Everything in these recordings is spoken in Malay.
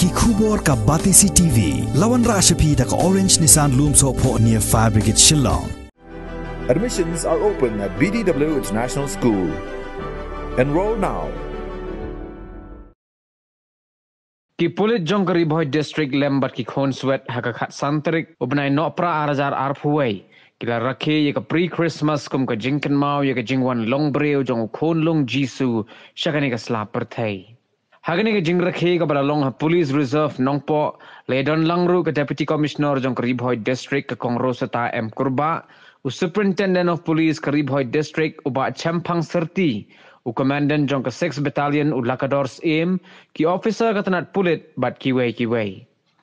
ki khubor ka Batisi TV lawan rashapi da ka Orange Nissan Loom so pho near Fire Brigade Shillong. Admissions are open at BDW International School. Enroll now. Ki pulit jongkari boy district lembat ki khon swet hakakat santrik ubnai nopra arajar arpuai kila rakhe ye ka pre-Christmas kum ka jinkan mau ye ka jingwan long breu jong khon long jisu shakani ka slap perthai. Hagani ka jing rakhe ka bala long police reserve nongpo le don langru ka deputy commissioner jongkari boy district ka kongrosata M Kurba u superintendent of police ka boy district uba champang serti u commandant jong ka 6 battalion u lakadors aim ki officer ka tanat pulit bat kiway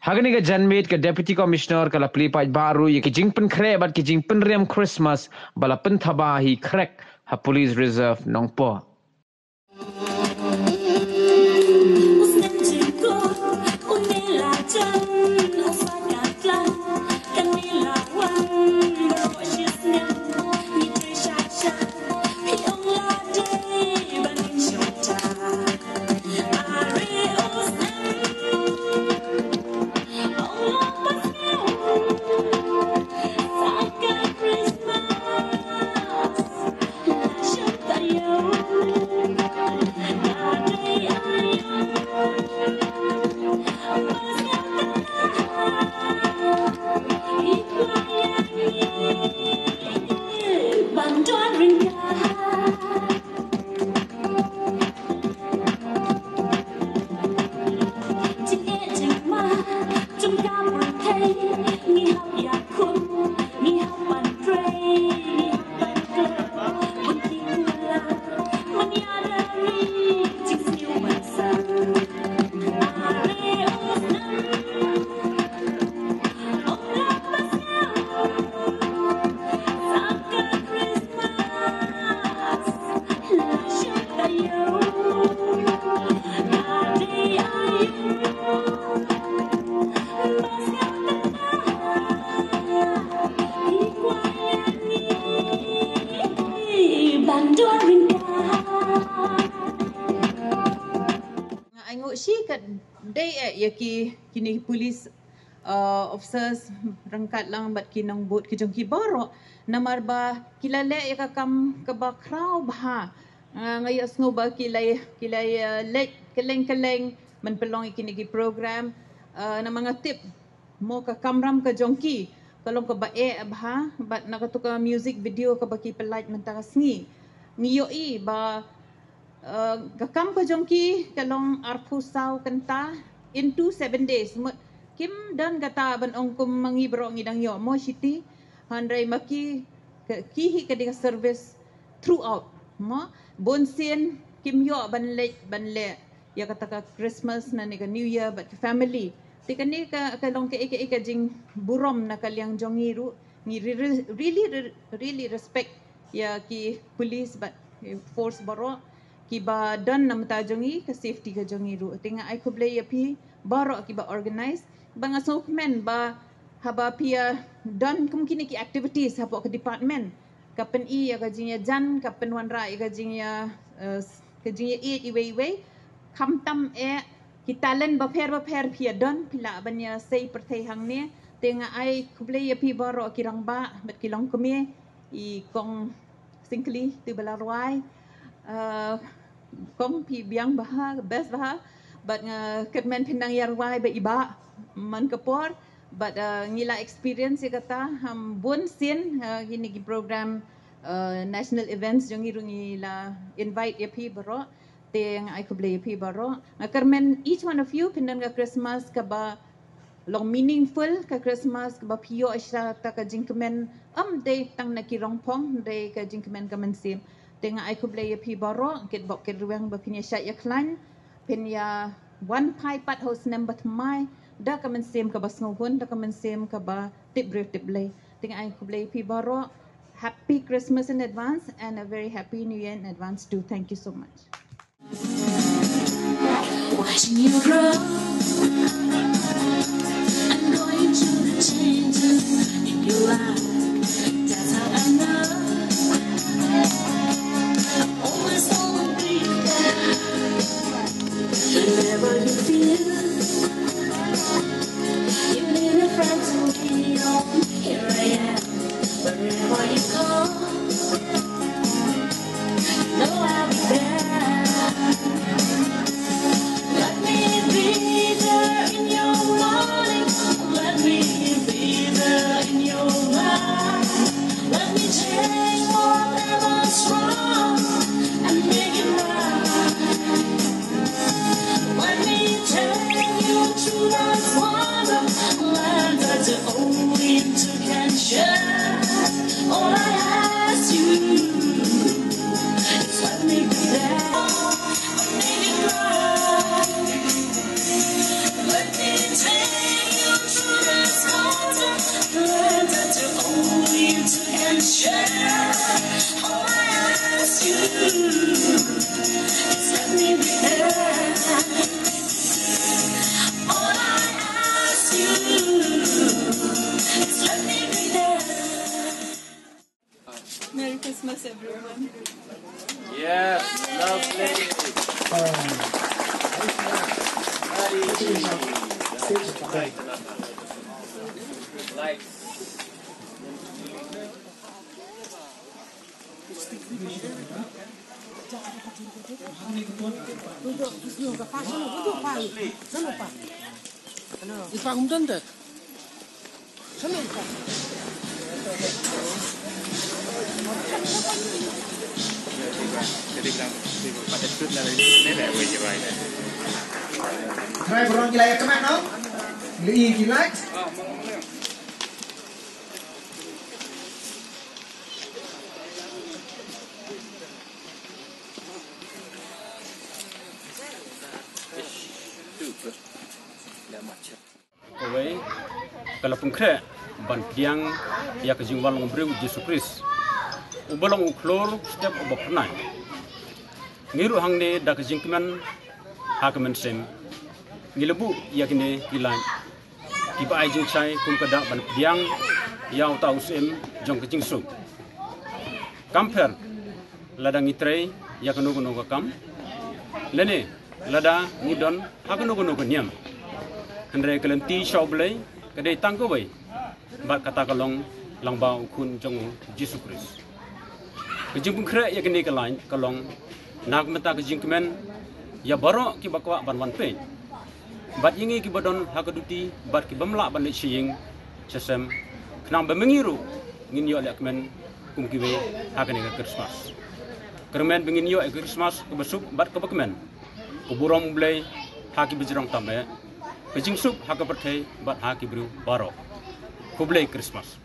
hagani ka janmate ka deputy commissioner ka lapli paj baru ye ki jingpen khre bat ki jingpen rem Christmas bala pen thaba hi khrek ha police reserve nongpo. Yaki kini police officers rangkat lang bat kinang bot kijong kibaro namar ba kilale ya kam kaba kraw bah ngayas ngo ba kilay let keleng man pelong ikini ki program na mga tip mo ka kamram ka jongki kalong ka bae bah bat nakatuka music video ka baki pelait man tagasngi ngiyoi ba gakam ka jongki kalong arpusaw kanta into 7 days kim dan kata ban ongkum mangibro ngidang yo mo city handrai maki kihi kading service throughout mo bonsin kim yo ban le ya kata ka Christmas na ni ka New Year but family tikani ka kalong ka ika jing burom na kalyang jongiru ni really respect ya ki police but force baro ki ba dan nam ta jongi ka safety ka jongi ru tinga ai kuble ya pi baro ki ba organize banga sokmen ba haba pia dan kini ki activities hapo ka department kapen I ya ka jingya jan kapen wan ra ka jingya iwe kamtam ki talent ba pher pia dan pila banya sei perthai hang ne tinga ai kuble ya pi baro ki rang ba bat ki long kome I kong singkli tu balarwai kong pi biang baha best baha but ketmen pinang yarwai ba iba man kapor but ngila experience kata ham bon sin gini gi program national events jong ngila invite ya pi baro teng ai kuble ya pi baro kermen each one of you pinang ka Christmas ka ba long meaningful ka Christmas ka ba pio asya ta ka jingkemen day tang nakirong pong day ka jingkemen ka mensim tenga ai kuble ya pi baro ket bok ket ruang ba pinya sya ya klan pen ya one pai pat house number mai da ka mensim ka bas ngohun da ka mensim ka ba tip le tenga ai kuble pi baro happy Christmas in advance and a very happy new year in advance too. Thank you so much. Watching you grow and going through the changes in your life. That's how I know. Always wanna be there whenever you feel Christmas, everyone. Yes, lovely. Like. Try borong gila ya teman no? Gila gila. Away, kalau pengkre ban tiang ya kejingwal ngombreu Yesus Kristus. Ubalong uklor setiap obak pernah. Ngiru hangne da kejingkiman hakamen sem. Ngilebu ya kini gilan. Tiba ajing cai kum kada ban tiang ya utau sem jong kejingsu. Kamper ladang itrei ya kanu kam. Lene lada ngudon hakanu niam. Hendrai kelenti shaublei kedai tangkawai bat kata kalong langbau kun jong Yesus Kristus. Kejing pengkre ya kini kalong nak mata kejing kemen ya baro ki bakwa ban pe. Bat yingi ki badon hakaduti bat ki bamla ban siying sesem knang bemengiru ngin yo le kemen kum kiwe hakane ka Christmas. Kermen bengin yo Christmas ke besuk bat ke kemen. Kuburom blei haki bejrong tambe. Kejing sup haka pertai bat haki bru baro. Kublai Christmas.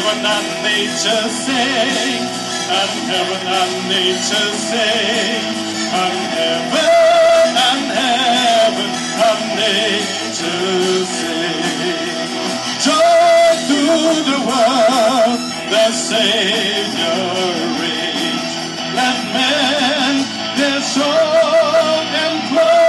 heaven and nature sing, and heaven and nature sing, and heaven and nature sing. Joy to the world, the Savior reigns. Let men their song employ,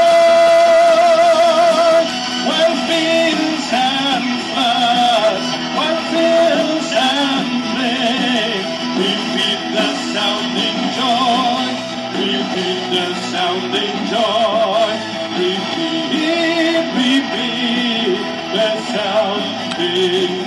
while fields and floods, while fields and plain, repeat the sounding joy, repeat the sounding joy, repeat the sounding